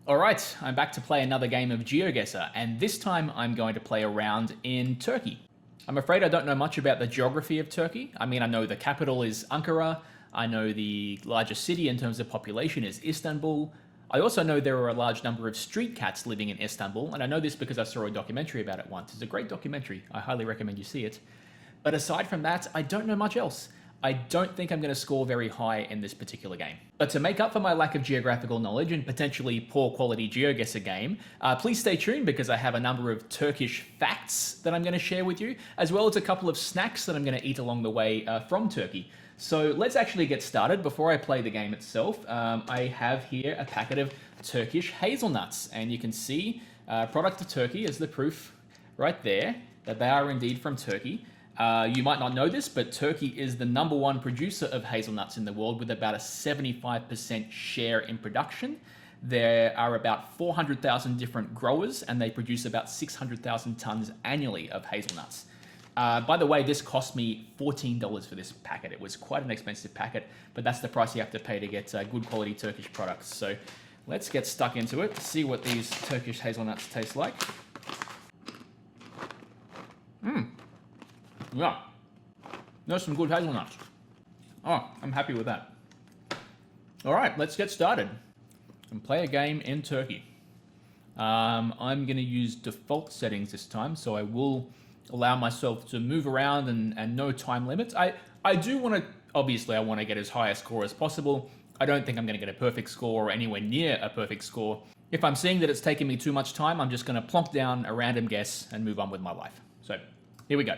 Alright, I'm back to play another game of GeoGuessr, and this time I'm going to play around in Turkey. I'm afraid I don't know much about the geography of Turkey. I mean, I know the capital is Ankara, I know the largest city in terms of population is Istanbul. I also know there are a large number of street cats living in Istanbul, and I know this because I saw a documentary about it once. It's a great documentary, I highly recommend you see it. But aside from that, I don't know much else. I don't think I'm going to score very high in this particular game. But to make up for my lack of geographical knowledge and potentially poor quality GeoGuessr game, please stay tuned because I have a number of Turkish facts that I'm going to share with you, as well as a couple of snacks that I'm going to eat along the way from Turkey. So let's actually get started. Before I play the game itself, I have here a packet of Turkish hazelnuts, and you can see product of Turkey as the proof right there that they are indeed from Turkey. You might not know this, but Turkey is the #1 producer of hazelnuts in the world with about a 75% share in production. There are about 400,000 different growers and they produce about 600,000 tons annually of hazelnuts. By the way, this cost me $14 for this packet. It was quite an expensive packet, but that's the price you have to pay to get good quality Turkish products. So let's get stuck into it, see what these Turkish hazelnuts taste like. Yeah, those are some good hazelnuts. Oh, I'm happy with that. All right, let's get started and play a game in Turkey. I'm going to use default settings this time, so I will allow myself to move around and no time limits. I do want to, obviously I want to get as high a score as possible. I don't think I'm going to get a perfect score or anywhere near a perfect score. If I'm seeing that it's taking me too much time, I'm just going to plonk down a random guess and move on with my life. So here we go.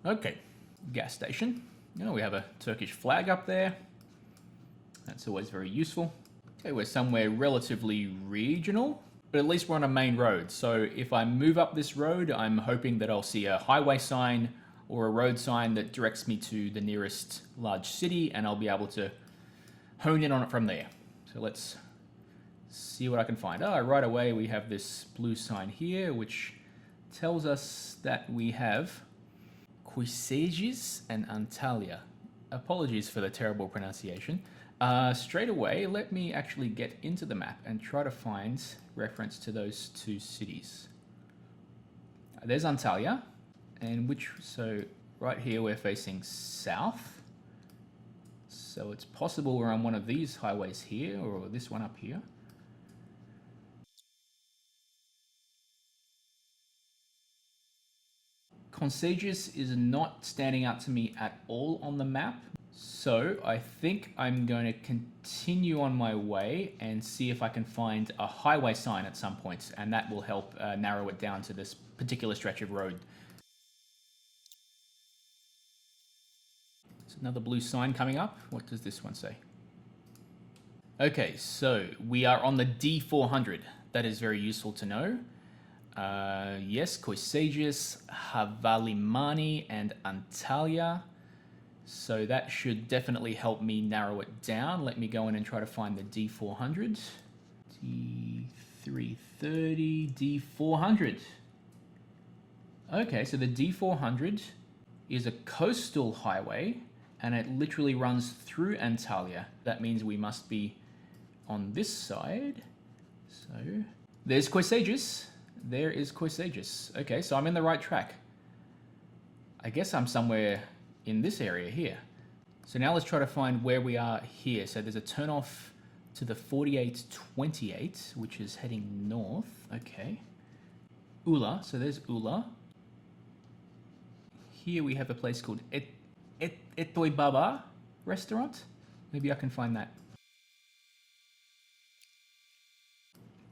Okay, gas station. Oh, we have a Turkish flag up there. That's always very useful. Okay, we're somewhere relatively regional, but at least we're on a main road. So if I move up this road, I'm hoping that I'll see a highway sign or a road sign that directs me to the nearest large city, and I'll be able to hone in on it from there. So let's see what I can find. Right away we have this blue sign here, which tells us that we have Koysejis and Antalya. Apologies for the terrible pronunciation. Straight away, let me actually get into the map and try to find reference to those two cities. There's Antalya, and so right here we're facing south. So it's possible we're on one of these highways here, or this one up here. Koysejis is not standing out to me at all on the map, so I think I'm going to continue on my way and see if I can find a highway sign at some point, and that will help narrow it down to this particular stretch of road. There's another blue sign coming up. What does this one say? Okay, so we are on the D400. That is very useful to know. Yes, Koysejis, Havalimani, and Antalya. So that should definitely help me narrow it down. Let me go in and try to find the D400. D330, D400. Okay, so the D400 is a coastal highway, and it literally runs through Antalya. That means we must be on this side. So there's Koysejis. There is Koysejis. Okay, so I'm in the right track. I guess I'm somewhere in this area here. So now let's try to find where we are here. So there's a turnoff to the 4828, which is heading north. Okay. Ula, so there's Ula. Here we have a place called Etoy Baba restaurant. Maybe I can find that.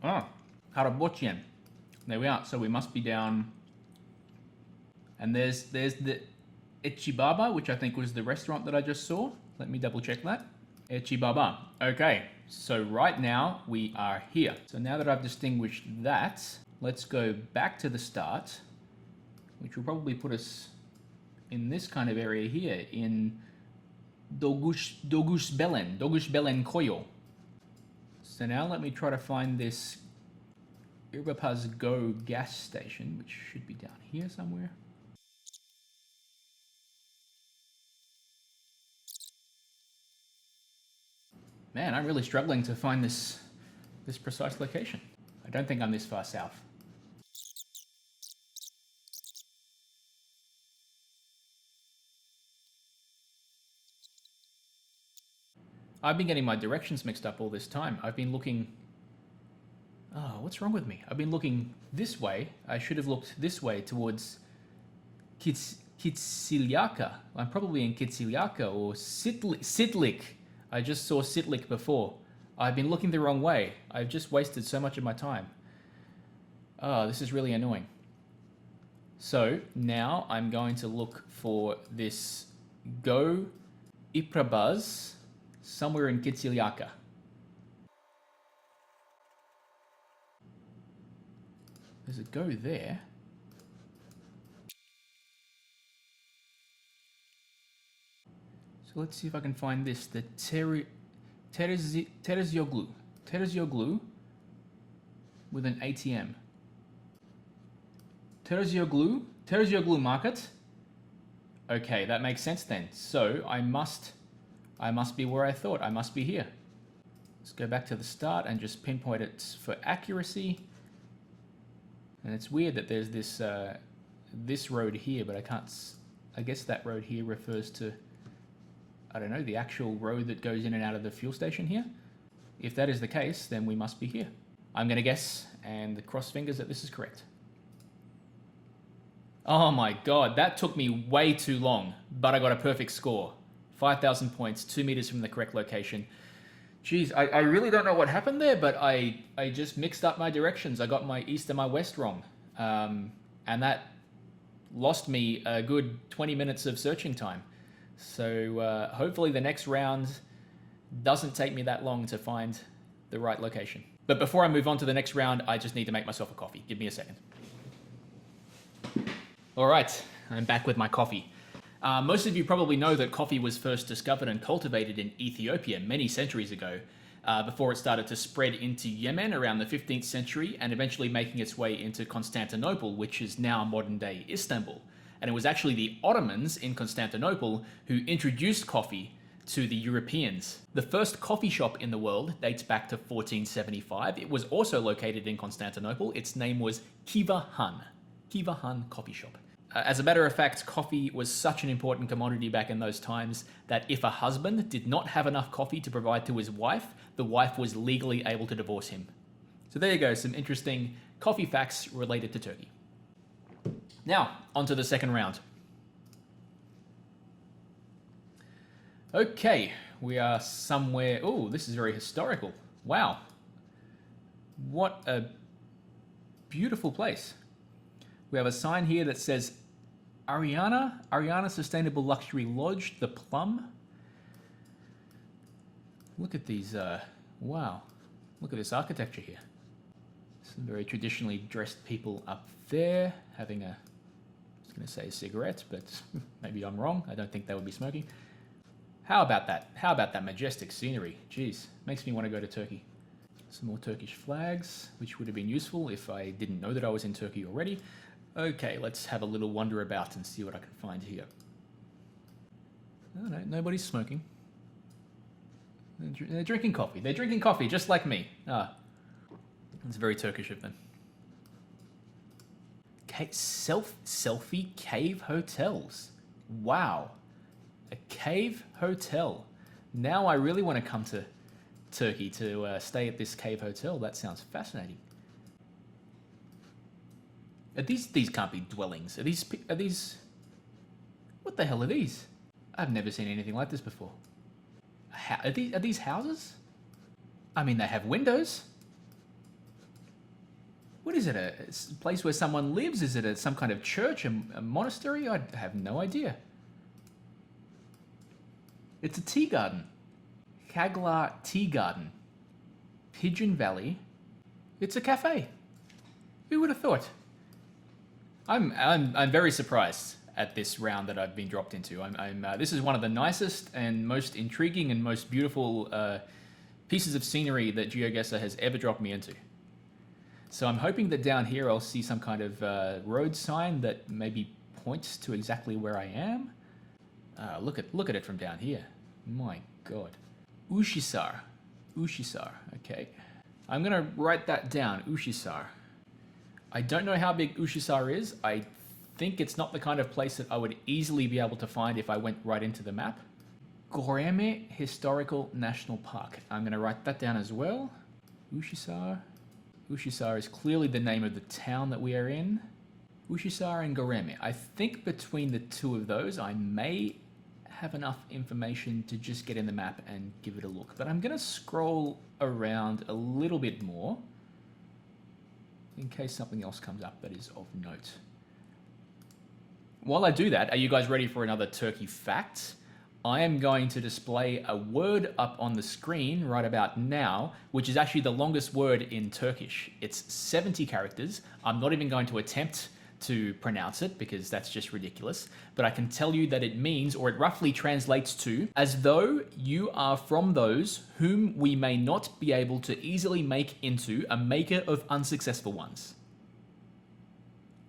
Oh, Karabochian. There we are. So we must be down. And there's the Echibaba, which I think was the restaurant that I just saw. Let me double check that. Echibaba. Okay, so right now we are here. So now that I've distinguished that, let's go back to the start, which will probably put us in this kind of area here in Dogushbelen Koyo. So now let me try to find this Irbapaz Go gas station, which should be down here somewhere. Man, I'm really struggling to find this precise location. I don't think I'm this far south. I've been getting my directions mixed up all this time. I've been looking... Oh, what's wrong with me? I've been looking this way. I should have looked this way towards Kitsiliaka. I'm probably in Kitsiliaka or Sitlik. I just saw Sitlik before. I've been looking the wrong way. I've just wasted so much of my time. Oh, this is really annoying. So now I'm going to look for this Go Iprabaz somewhere in Kitsiliaka. Does it go there? So let's see if I can find this. The Terezioglu. Terezioglu with an ATM. Terezioglu market. Okay, that makes sense then. So I must be where I thought. I must be here. Let's go back to the start and just pinpoint it for accuracy. And it's weird that there's this this road here, but I can't. I guess that road here refers to, I don't know, the actual road that goes in and out of the fuel station here. If that is the case, then we must be here. I'm gonna guess and cross fingers that this is correct. Oh my god, that took me way too long, but I got a perfect score. 5,000 points, 2 meters from the correct location. Jeez, I really don't know what happened there, but I just mixed up my directions. I got my east and my west wrong. And that lost me a good 20 minutes of searching time. So hopefully the next round doesn't take me that long to find the right location. But before I move on to the next round, I just need to make myself a coffee. Give me a second. All right, I'm back with my coffee. Most of you probably know that coffee was first discovered and cultivated in Ethiopia many centuries ago, before it started to spread into Yemen around the 15th century and eventually making its way into Constantinople, which is now modern-day Istanbul. And it was actually the Ottomans in Constantinople who introduced coffee to the Europeans. The first coffee shop in the world dates back to 1475. It was also located in Constantinople. Its name was Kiva Han. Kiva Han Coffee Shop. As a matter of fact, coffee was such an important commodity back in those times that if a husband did not have enough coffee to provide to his wife, the wife was legally able to divorce him. So there you go, some interesting coffee facts related to Turkey. Now, on to the second round. Okay, we are somewhere... Oh, this is very historical. Wow. What a beautiful place. We have a sign here that says Ariana Sustainable Luxury Lodge, The Plum. Look at these, wow. Look at this architecture here. Some very traditionally dressed people up there having a, I was gonna say a cigarette, but maybe I'm wrong. I don't think they would be smoking. How about that? How about that majestic scenery? Jeez, makes me want to go to Turkey. Some more Turkish flags, which would have been useful if I didn't know that I was in Turkey already. Okay, let's have a little wander about and see what I can find here. Oh no, nobody's smoking. They're drinking coffee. They're drinking coffee, just like me. Ah, it's very Turkish of them. Selfie cave hotels. Wow, a cave hotel. Now I really want to come to Turkey to stay at this cave hotel. That sounds fascinating. These can't be dwellings. Are these? What the hell are these? I've never seen anything like this before. Are these houses? I mean, they have windows. What is it? A place where someone lives? Is it some kind of church, a monastery? I have no idea. It's a tea garden. Kaglar Tea Garden. Pigeon Valley. It's a cafe. Who would have thought? I'm very surprised at this round that I've been dropped into. This is one of the nicest and most intriguing and most beautiful pieces of scenery that GeoGuessr has ever dropped me into. So I'm hoping that down here I'll see some kind of road sign that maybe points to exactly where I am. Look at it from down here. My God. Ushisar. Uşhisar. Okay. I'm going to write that down. Uşhisar. I don't know how big Uşhisar is. I think it's not the kind of place that I would easily be able to find if I went right into the map. Göreme Historical National Park. I'm going to write that down as well. Uşhisar. Uşhisar is clearly the name of the town that we are in. Uşhisar and Göreme. I think between the two of those, I may have enough information to just get in the map and give it a look. But I'm going to scroll around a little bit more in case something else comes up that is of note. While I do that, are you guys ready for another Turkey fact? I am going to display a word up on the screen right about now, which is actually the longest word in Turkish. It's 70 characters. I'm not even going to attempt to pronounce it because that's just ridiculous. But I can tell you that it means, or it roughly translates to, as though you are from those whom we may not be able to easily make into a maker of unsuccessful ones.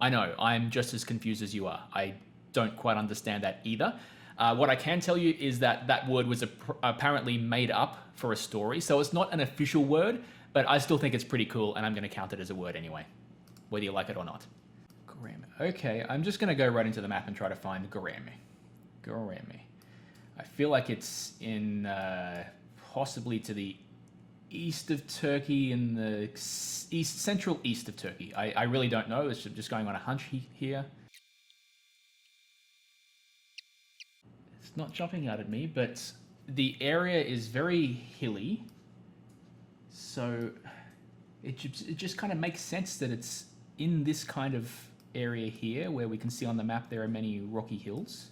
I know, I'm just as confused as you are. I don't quite understand that either. What I can tell you is that that word was apparently made up for a story, so it's not an official word, but I still think it's pretty cool, and I'm going to count it as a word anyway, whether you like it or not. Göreme. Okay, I'm just going to go right into the map and try to find Göreme. Göreme. I feel like it's in possibly to the east of Turkey, in the central east of Turkey. I really don't know. It's just going on a hunch here. It's not jumping out at me, but the area is very hilly, so it just kind of makes sense that it's in this kind of area here, where we can see on the map there are many rocky hills.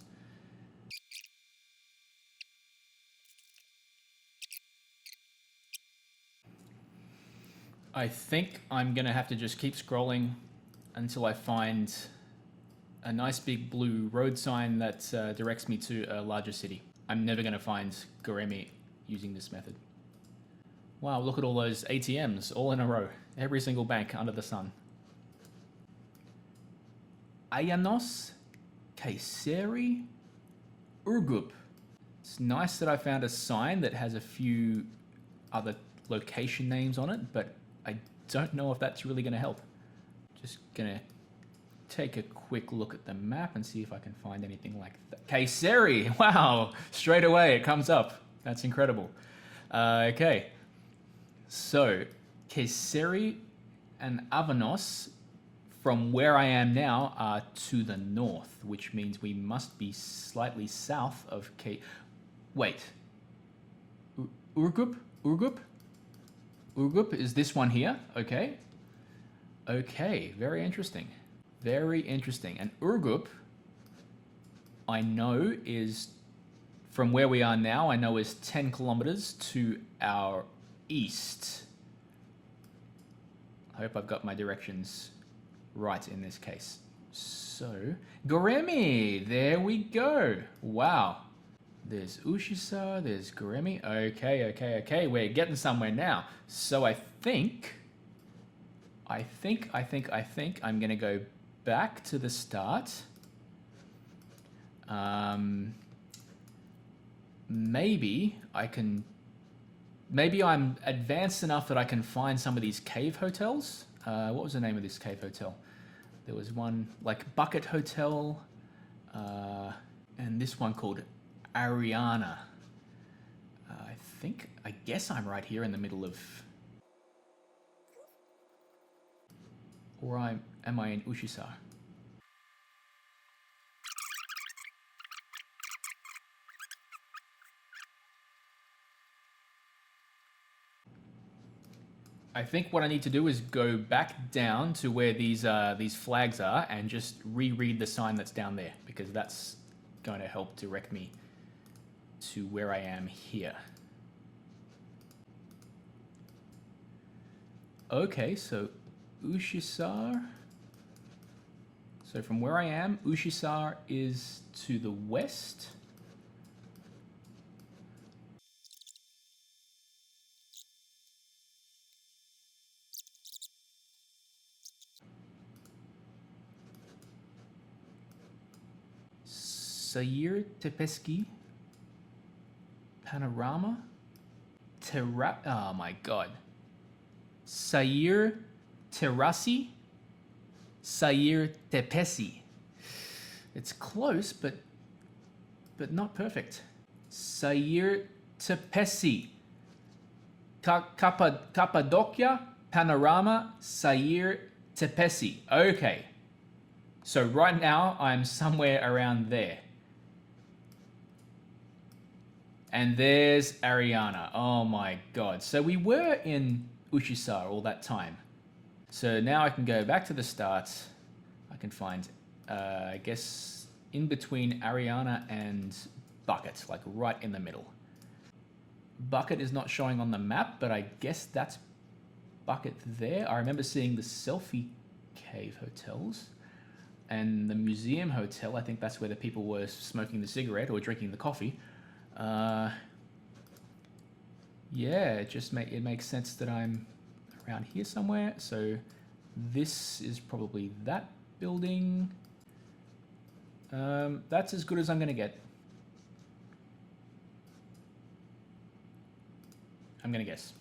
I think I'm gonna have to just keep scrolling until I find a nice big blue road sign that directs me to a larger city. I'm never gonna find Göreme using this method. Wow, look at all those ATMs all in a row. Every single bank under the sun. Ayanos, Kayseri, Urgup. It's nice that I found a sign that has a few other location names on it, but I don't know if that's really going to help. Just gonna take a quick look at the map and see if I can find anything like that. Kayseri! Wow! Straight away it comes up. That's incredible. Okay. So, Kayseri and Avanos, from where I am now, are to the north, which means we must be slightly south of Wait. Urgup? Urgup? Urgup is this one here. Okay. Okay, very interesting. Very interesting. And Urgup, I know, is, from where we are now, I know is 10 kilometers to our east. I hope I've got my directions right in this case. So, Göreme, there we go. Wow. There's Uşhisar, there's Göreme. Okay, we're getting somewhere now. So I think I'm gonna go back to the start. Maybe I'm advanced enough that I can find some of these cave hotels. What was the name of this cave hotel? There was one like Bucket Hotel, and this one called Ariana. I guess I'm right here in the middle of, or am I in Uşhisar? I think what I need to do is go back down to where these flags are and just reread the sign that's down there, because that's going to help direct me to where I am here. Okay, so Uşhisar. So from where I am, Uşhisar is to the west. Sayır Tepeski, Panorama, Oh my god. Sayir Terasi? Sayir Tepesi. It's close, but not perfect. Sayir Tepesi. Cappadocia Panorama Sayir Tepesi. Okay. So right now I'm somewhere around there. And there's Ariana. Oh my god. So we were in Ushisar all that time. So now I can go back to the start. I can find, I guess, in between Ariana and Bucket, like right in the middle. Bucket is not showing on the map, but I guess that's Bucket there. I remember seeing the Selfie Cave hotels and the Museum Hotel. I think that's where the people were smoking the cigarette or drinking the coffee. Yeah, it makes sense that I'm around here somewhere. So this is probably that building. That's as good as I'm gonna get. I'm gonna guess.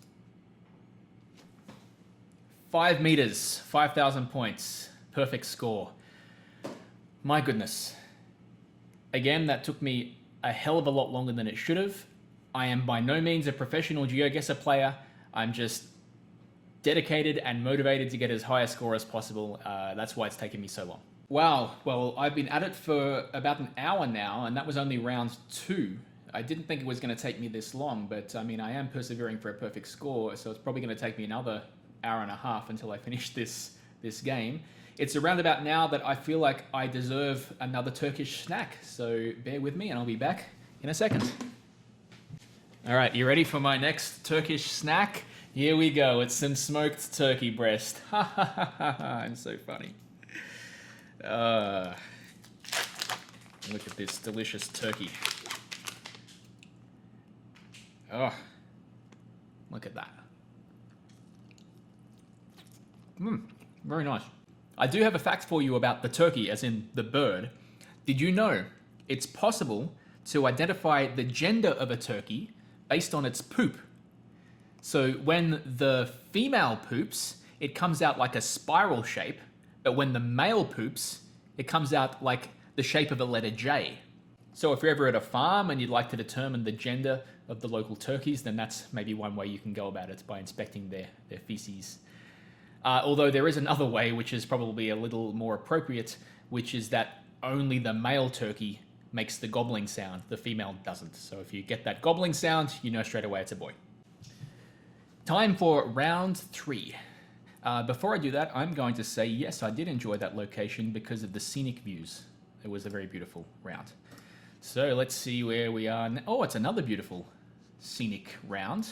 5 meters, 5,000 points, perfect score. My goodness. Again, that took me a hell of a lot longer than it should have. I am by no means a professional GeoGuessr player. I'm just dedicated and motivated to get as high a score as possible. That's why it's taken me so long. Wow, well, I've been at it for about an hour now, and that was only round 2. I didn't think it was going to take me this long, but I mean, I am persevering for a perfect score, so it's probably going to take me another hour and a half until I finish this game. It's around about now that I feel like I deserve another Turkish snack, so bear with me and I'll be back in a second. All right, you ready for my next Turkish snack? Here we go. It's some smoked turkey breast. Ha ha ha ha ha. I'm so funny. Look at this delicious turkey. Oh, look at that. Very nice. I do have a fact for you about the turkey, as in the bird. Did you know it's possible to identify the gender of a turkey based on its poop? So when the female poops, it comes out like a spiral shape, but when the male poops, it comes out like the shape of a letter J. So if you're ever at a farm and you'd like to determine the gender of the local turkeys, then that's maybe one way you can go about it, by inspecting their feces. Although there is another way, which is probably a little more appropriate, which is that only the male turkey makes the gobbling sound, the female doesn't. So if you get that gobbling sound, you know straight away it's a boy. Time for round 3. Before I do that, I'm going to say, yes, I did enjoy that location because of the scenic views. It was a very beautiful round. So let's see where we are now. Oh, it's another beautiful scenic round.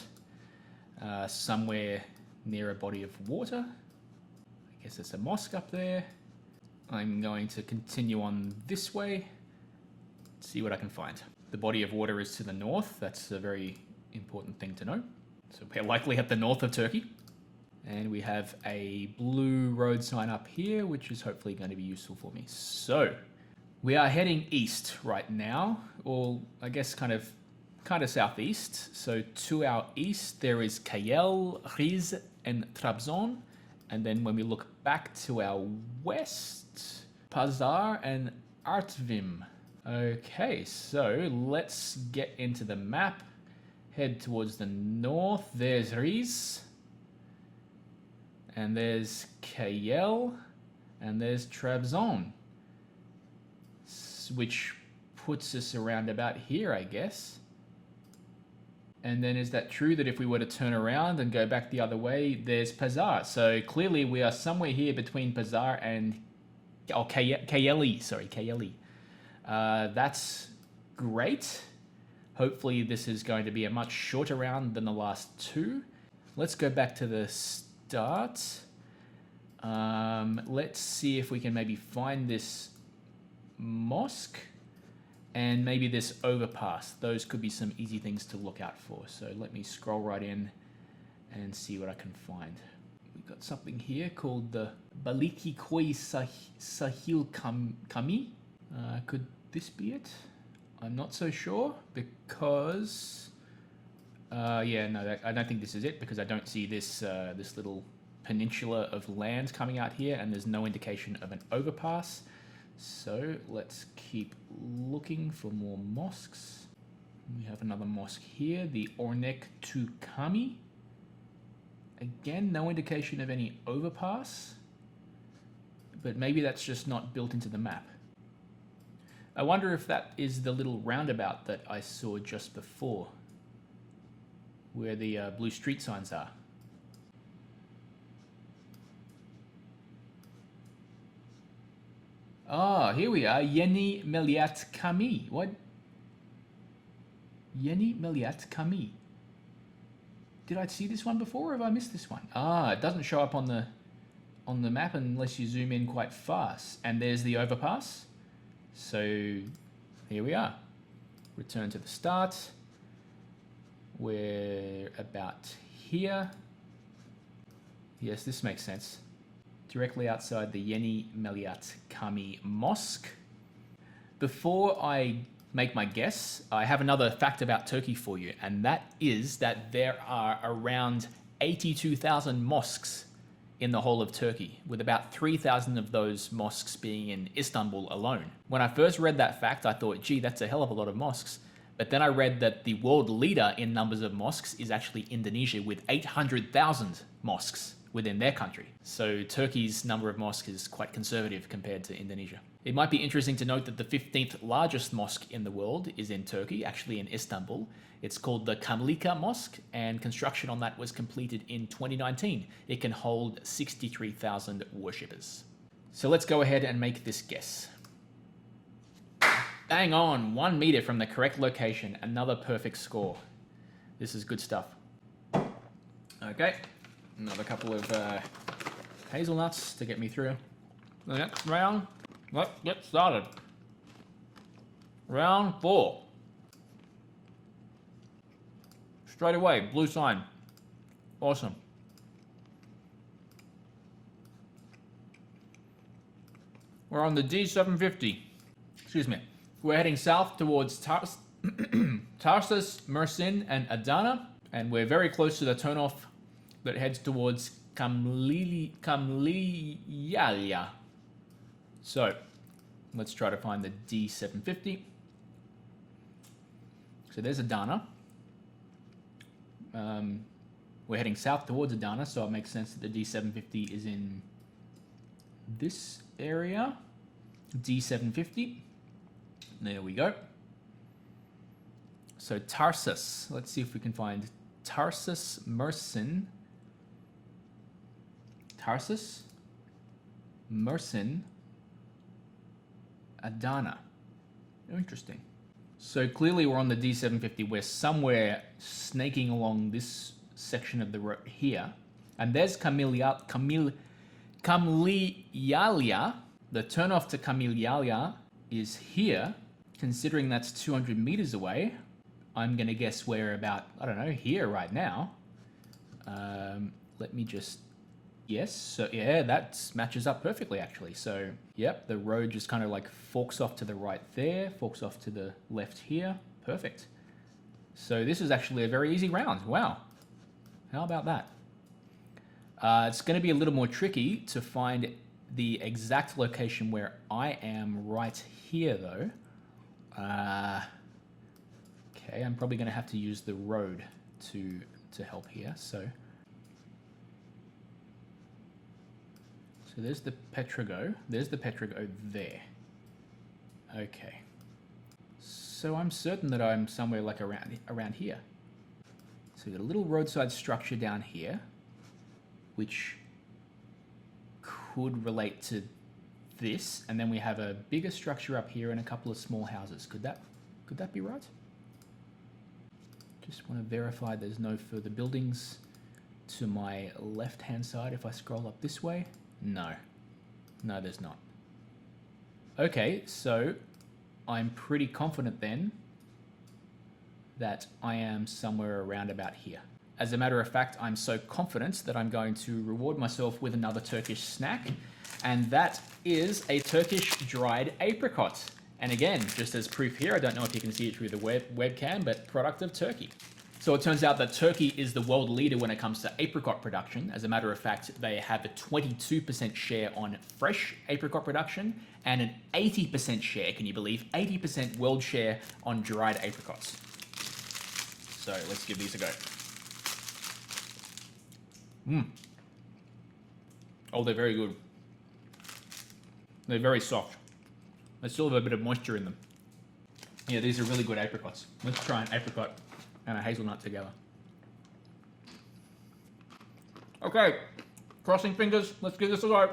Somewhere near a body of water. I guess there's a mosque up there. I'm going to continue on this way, see what I can find. The body of water is to the north. That's a very important thing to know. So we're likely at the north of Turkey. And we have a blue road sign up here, which is hopefully going to be useful for me. So we are heading east right now, or I guess kind of southeast. So to our east, there is Kayel, Rize, and Trabzon. And then when we look back to our west, Pazar and Artvin. Okay, so let's get into the map. Head towards the north. There's Rize. And there's Kayel. And there's Trabzon. Which puts us around about here, I guess. And then is that true that if we were to turn around and go back the other way, there's Pazar? So clearly we are somewhere here between Pazar and Kayeli. Sorry, Kayeli. That's great. Hopefully this is going to be a much shorter round than the last 2. Let's go back to the start. Let's see if we can maybe find this mosque and maybe this overpass. Those could be some easy things to look out for. So let me scroll right in and see what I can find. We've got something here called the Baliki Koi Sahil Kami. Could this be it? I'm not so sure because Yeah, no, I don't think this is it because I don't see this this little peninsula of land coming out here, and there's no indication of an overpass. So let's keep looking for more mosques. We have another mosque here, the Ornek Tukami. Again, no indication of any overpass, but maybe that's just not built into the map. I wonder if that is the little roundabout that I saw just before, where the blue street signs are. Ah, here we are, Yeni Meliat Kami. What? Yeni Meliat Kami. Did I see this one before, or have I missed this one? Ah, it doesn't show up on the map unless you zoom in quite fast. And there's the overpass. So here we are. Return to the start. We're about here. Yes, this makes sense. Directly outside the Yeni Meliat Kami Mosque. Before I make my guess, I have another fact about Turkey for you, and that is that there are around 82,000 mosques in the whole of Turkey, with about 3,000 of those mosques being in Istanbul alone. When I first read that fact, I thought, gee, that's a hell of a lot of mosques. But then I read that the world leader in numbers of mosques is actually Indonesia, with 800,000 mosques within their country. So Turkey's number of mosques is quite conservative compared to Indonesia. It might be interesting to note that the 15th largest mosque in the world is in Turkey, actually in Istanbul. It's called the Kamlika Mosque, and construction on that was completed in 2019. It can hold 63,000 worshippers. So let's go ahead and make this guess. Bang on, 1 meter from the correct location, another perfect score. This is good stuff. Okay, another couple of hazelnuts to get me through the next round. Let's get started. Round 4. Straight away, blue sign. Awesome. We're on the D750. Excuse me. We're heading south towards Tarsus, Mersin, and Adana, and we're very close to the turnoff that heads towards Kamliyalia. So, let's try to find the D750. So there's Adana. We're heading south towards Adana, so it makes sense that the D750 is in this area. D750. There we go. So Tarsus. Let's see if we can find Tarsus, Mersin. Tarsus, Mersin, Adana. Interesting. So clearly we're on the D750. We're somewhere snaking along this section of the road here. And there's Kamliyalia. The turnoff to Kamliyalia is here. Considering that's 200 meters away, I'm going to guess we're about, I don't know, here right now. Let me just... Yes, so yeah, that matches up perfectly actually. So, yep, the road just kind of like forks off to the right there, forks off to the left here. Perfect. So this is actually a very easy round. Wow. How about that? It's going to be a little more tricky to find the exact location where I am right here though. Okay, I'm probably going to have to use the road to help here. So there's the Petrogo. There's the Petrogo there. Okay. So I'm certain that I'm somewhere like around here. So we've got a little roadside structure down here, which could relate to this, and then we have a bigger structure up here and a couple of small houses. Could that be right? Just want to verify there's no further buildings to my left-hand side if I scroll up this way. No, there's not. Okay, so I'm pretty confident then that I am somewhere around about here. As a matter of fact, I'm so confident that I'm going to reward myself with another Turkish snack, and that is a Turkish dried apricot. And again, just as proof here, I don't know if you can see it through the webcam, but product of Turkey. So it turns out that Turkey is the world leader when it comes to apricot production. As a matter of fact, they have a 22% share on fresh apricot production and an 80% share, can you believe, 80% world share on dried apricots. So let's give these a go. Oh, they're very good. They're very soft. They still have a bit of moisture in them. Yeah, these are really good apricots. Let's try an apricot and a hazelnut together. Okay, crossing fingers. Let's give this a go.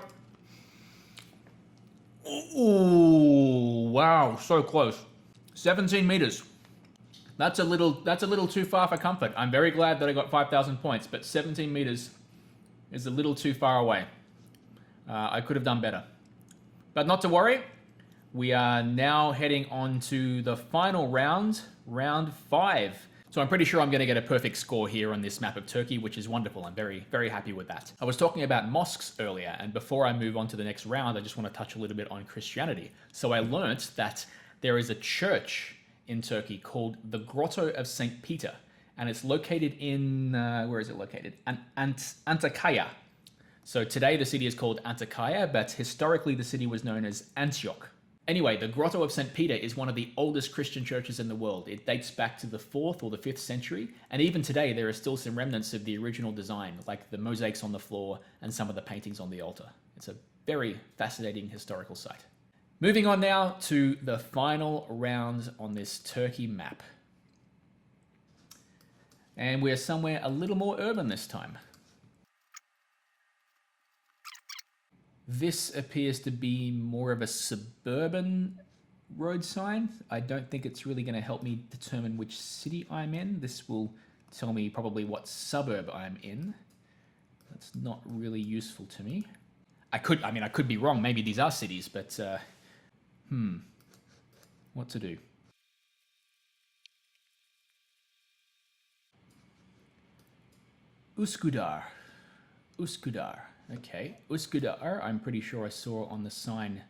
Ooh, wow, so close. 17 meters. That's a little too far for comfort. I'm very glad that I got 5,000 points, but 17 meters is a little too far away. I could have done better. But not to worry. We are now heading on to the final round, round 5. So I'm pretty sure I'm going to get a perfect score here on this map of Turkey, which is wonderful. I'm very, very happy with that. I was talking about mosques earlier, and before I move on to the next round, I just want to touch a little bit on Christianity. So I learnt that there is a church in Turkey called the Grotto of St. Peter, and it's located in, where is it located? Antakya. So today the city is called Antakya, but historically the city was known as Antioch. Anyway, the Grotto of St. Peter is one of the oldest Christian churches in the world. It dates back to the 4th or the 5th century, and even today there are still some remnants of the original design, like the mosaics on the floor and some of the paintings on the altar. It's a very fascinating historical site. Moving on now to the final round on this Turkey map. And we're somewhere a little more urban this time. This appears to be more of a suburban road sign. I don't think it's really going to help me determine which city I'm in. This will tell me probably what suburb I'm in. That's not really useful to me. I could be wrong. Maybe these are cities, but what to do? Üsküdar. Okay, Üsküdar, I'm pretty sure I saw on the sign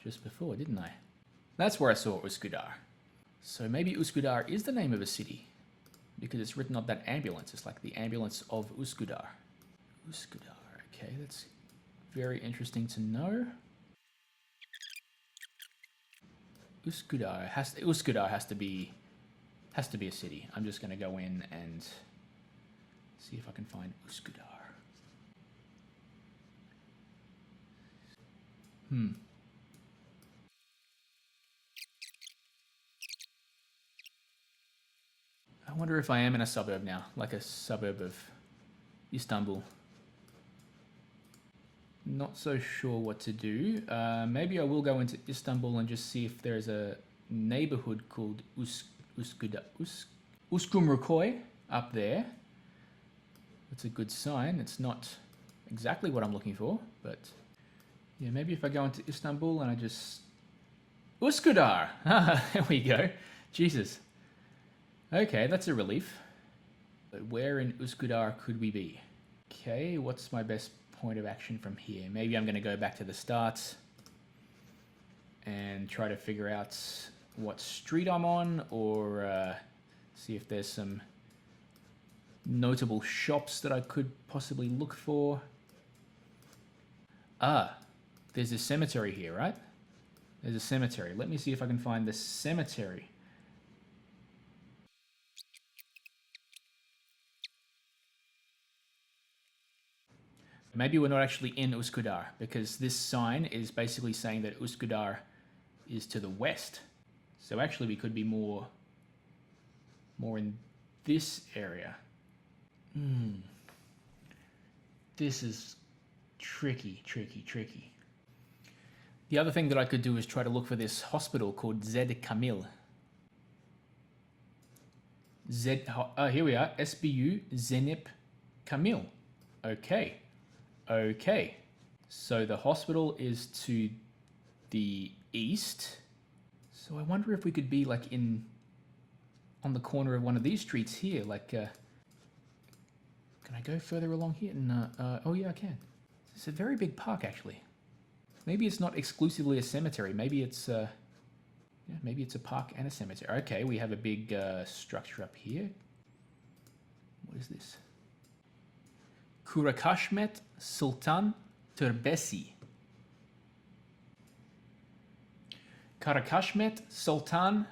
just before, didn't I? That's where I saw Üsküdar. So maybe Üsküdar is the name of a city, because it's written on that ambulance. It's like the ambulance of Üsküdar. Üsküdar, okay, that's very interesting to know. Üsküdar has to be a city. I'm just going to go in and see if I can find Üsküdar. I wonder if I am in a suburb now, like a suburb of Istanbul. Not so sure what to do. Maybe I will go into Istanbul and just see if there's a neighborhood called Uskumrukoy up there. That's a good sign. It's not exactly what I'm looking for, but yeah, maybe if I go into Istanbul and I just... Üsküdar! There we go. Jesus. Okay, that's a relief. But where in Üsküdar could we be? Okay, what's my best point of action from here? Maybe I'm going to go back to the start and try to figure out what street I'm on, or see if there's some notable shops that I could possibly look for. There's a cemetery here, right? There's a cemetery. Let me see if I can find the cemetery. Maybe we're not actually in Üsküdar, because this sign is basically saying that Üsküdar is to the west. So actually we could be more in this area. This is tricky. The other thing that I could do is try to look for this hospital called Zed Kamil. Here we are, SBU Zeynep Kamil. Okay. So the hospital is to the east. So I wonder if we could be like on the corner of one of these streets here. Like, can I go further along here? No. Oh yeah, I can. It's a very big park actually. Maybe it's not exclusively a cemetery. Maybe it's Yeah, maybe it's a park and a cemetery. Okay, we have a big structure up here. What is this? Kurakashmet Sultan Turbesi. Karakashmet Sultan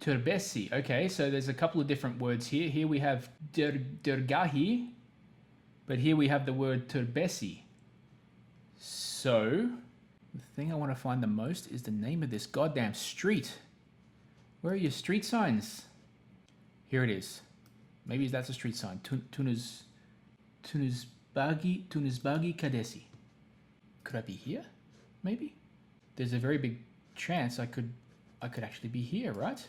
Turbesi. Okay, so there's a couple of different words here. Here we have Dergahi, but here we have the word Turbesi. So, the thing I want to find the most is the name of this goddamn street. Where are your street signs? Here it is. Maybe that's a street sign. Tunusbagi Kadesi. Could I be here? Maybe? There's a very big chance I could actually be here, right?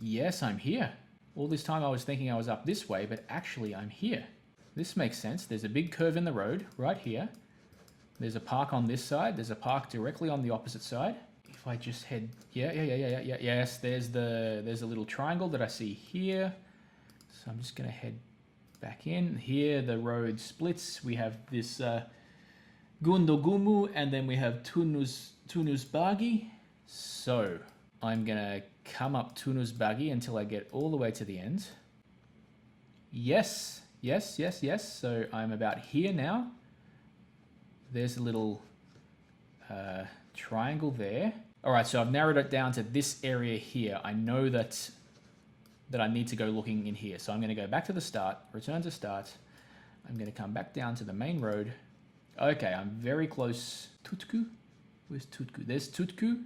Yes, I'm here. All this time I was thinking I was up this way, but actually I'm here. This makes sense. There's a big curve in the road right here. There's a park on this side. There's a park directly on the opposite side. If I just head, yes, there's a little triangle that I see here. So I'm just gonna head back in. Here the road splits. We have this Gundogumu, and then we have Tunusbagi. So I'm gonna come up Tunusbagi until I get all the way to the end. Yes. So I'm about here now. There's a little triangle there. All right, so I've narrowed it down to this area here. I know that I need to go looking in here. So I'm going to go back to the start, return to start. I'm going to come back down to the main road. Okay, I'm very close. Tutku? Where's Tutku? There's Tutku.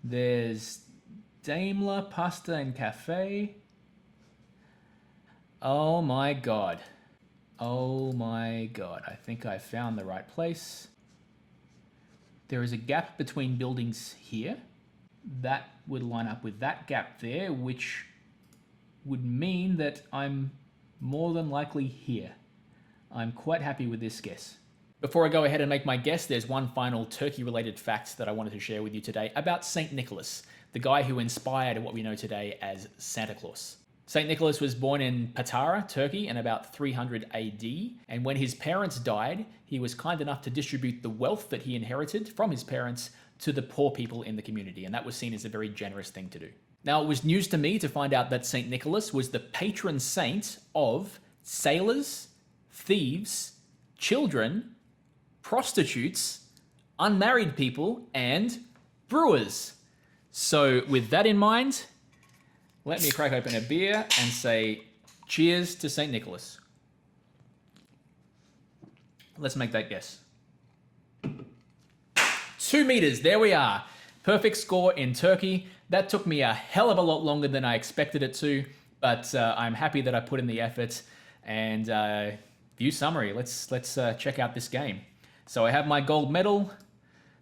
There's Daimler Pasta and Cafe. Oh my God. Oh my God. I think I found the right place. There is a gap between buildings here. That would line up with that gap there, which would mean that I'm more than likely here. I'm quite happy with this guess. Before I go ahead and make my guess, there's one final Turkey-related fact that I wanted to share with you today about Saint Nicholas, the guy who inspired what we know today as Santa Claus. Saint Nicholas was born in Patara, Turkey, in about 300 AD, and when his parents died, he was kind enough to distribute the wealth that he inherited from his parents to the poor people in the community, and that was seen as a very generous thing to do. Now, it was news to me to find out that Saint Nicholas was the patron saint of sailors, thieves, children, prostitutes, unmarried people, and brewers. So with that in mind, let me crack open a beer and say cheers to St. Nicholas. Let's make that guess. 2 meters, there we are. Perfect score in Turkey. That took me a hell of a lot longer than I expected it to, but I'm happy that I put in the effort. And view summary, let's check out this game. So I have my gold medal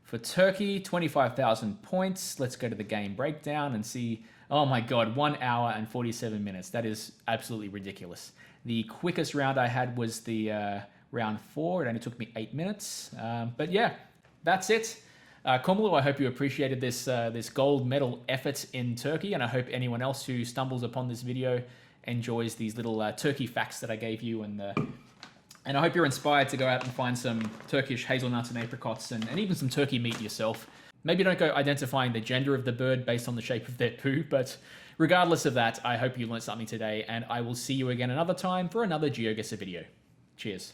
for Turkey, 25,000 points. Let's go to the game breakdown and see. Oh my God, 1 hour and 47 minutes. That is absolutely ridiculous. The quickest round I had was the round 4. It only took me 8 minutes. But yeah, that's it. Kumlu, I hope you appreciated this gold medal effort in Turkey, and I hope anyone else who stumbles upon this video enjoys these little Turkey facts that I gave you, and I hope you're inspired to go out and find some Turkish hazelnuts and apricots and even some turkey meat yourself. Maybe don't go identifying the gender of the bird based on the shape of their poo, but regardless of that, I hope you learned something today, and I will see you again another time for another GeoGuessr video. Cheers.